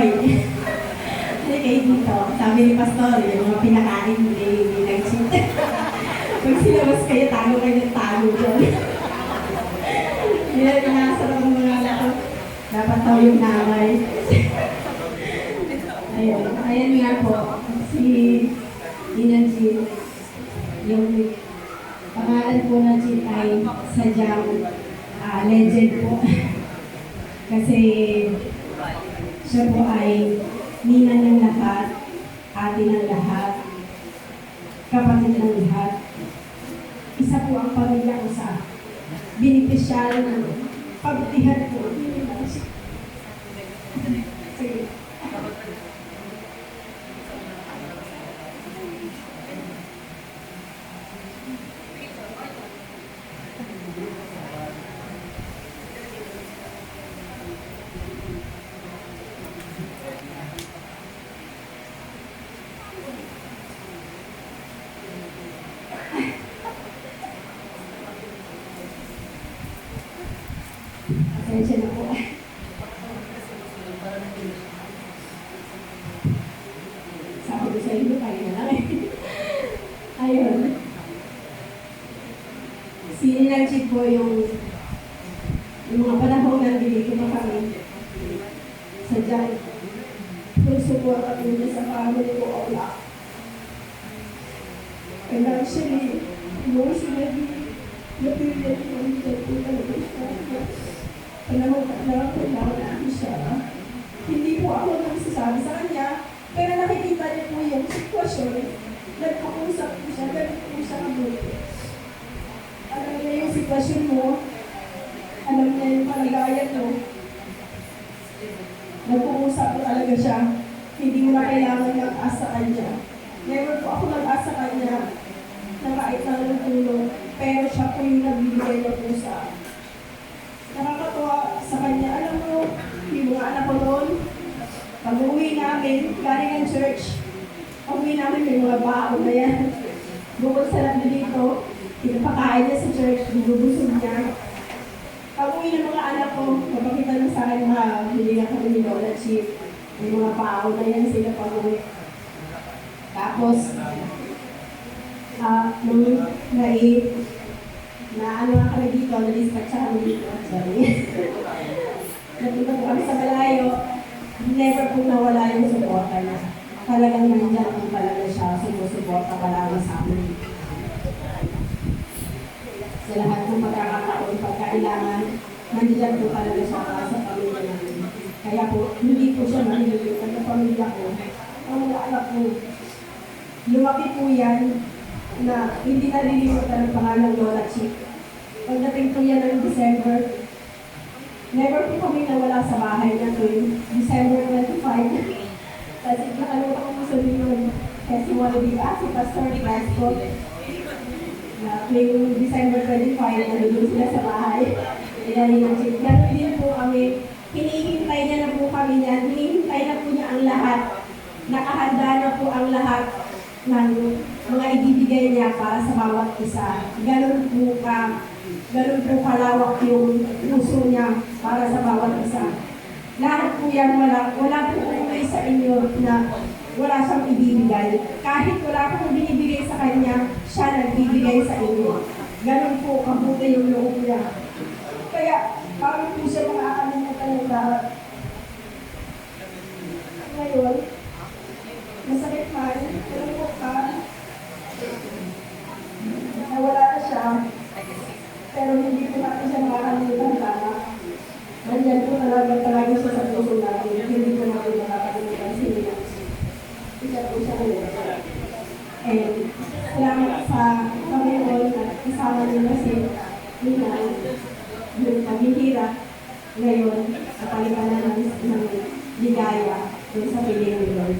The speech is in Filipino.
Hoy, hindi kayo dito. Sabi ni Pastor, yung mga pinakain, hindi nag-cheat. Pag silabas kayo, tago kayo ng tago dyan. Hindi na pinasarap ang mga anak ko. Dapat daw yung nanay. Ayun. Ayan nga po. Si Ina Jean. Yung pangalan po na Jean ay sadyang legend po. Kasi siya po ay nina ng lahat, ate ng lahat, kapatid ng lahat. Isa po ang pamilya ko sa beneficial ng pagbutihan po. Sige. Pasensya na po. Sabi ko sa inyo, kaya na lang eh. Ayun. Si Inachit po yung mga panahon na nandito pa kami. Sadyang full support at hindi sa family ko wala. Financially, emotionally, material ko hindi ko talaga siya. Panahon na lang kailangan natin siya. Hindi po ako nagsasabi sa kanya, pero nakikita niya po yung sitwasyon. Nagpakusap po siya, ganun po siya kabuti. Alam niya yung sitwasyon mo, alam niya yung kalagayan mo. Nagpakusap po talaga siya. Hindi mo na kailangan mag-asa sa kanya. Never po ako mag-asa sa kanya na kahit na ng tulong, pero siya po yung nagbibigay ng pusa. Nakakatuwa sa kanya. Alam mo, yung mga anak ko noon, pag uwi namin, galing ng church, pag uwi namin may mga baon na yan. Bukod sa labi dito, pinapakain niya sa church, binubusog niya. Pag uwi ng mga anak ko, kapakita lang sa akin na hindi na kami ni Lola Chief. May mga baon na yan sila pag uwi. Tapos, nung na ano nga kami dito, na-dispatch kami dito. Sorry. Napunta po kami sa Malayo, never po nawala yung suporta niya. Talagang nandiyan po talaga siya, sumusuporta palagi sa amin. Sa lahat ng pagkakataon, pagkailangan, nandiyan po talaga siya para sa pamilya namin. Kaya po, hindi po siya manilimutan ng pamilya ko. Ang mga anak ko, lumaki po yan na hindi nalilimutan ng pangalang Lola Chief. Pagdating po yan ng December, never po kami nawala sa bahay na tuwing December 25. Kasi nakalimutan ko po sabihin yung testimony si Pastor Clasco na tuwing December 25, nandun sila sa bahay. Inali ng Chief. Ganun din po kami, hinihintay niya na po kami niyan, hinihintay na po niya ang lahat. Nakahanda na po ang lahat ng mga ibibigay niya para sa bawat isa. Ganun po kalawak yung puso niya para sa bawat isa. Lahat po yan, wala po umuwi sa inyo na wala siyang ibibigay. Kahit wala pong binibigay sa kanya, siya nagbibigay sa inyo. Ganun po kabuti yung loob niya. Kaya, parang po siya makakalimutan ng lahat. Ngayon, masakit man, tulong ka, nawala na siya, pero hindi po natin siya makakalimutan sana. Nandiyan po talaga siya sa puso natin, hindi po natin makakalimutan siya. Isa po siya ngayon. And salamat sa Panginoon at kasama niyo na si Nina, yung naghihirap ngayon sa palipanan ng ligaya sa piling ni Lord.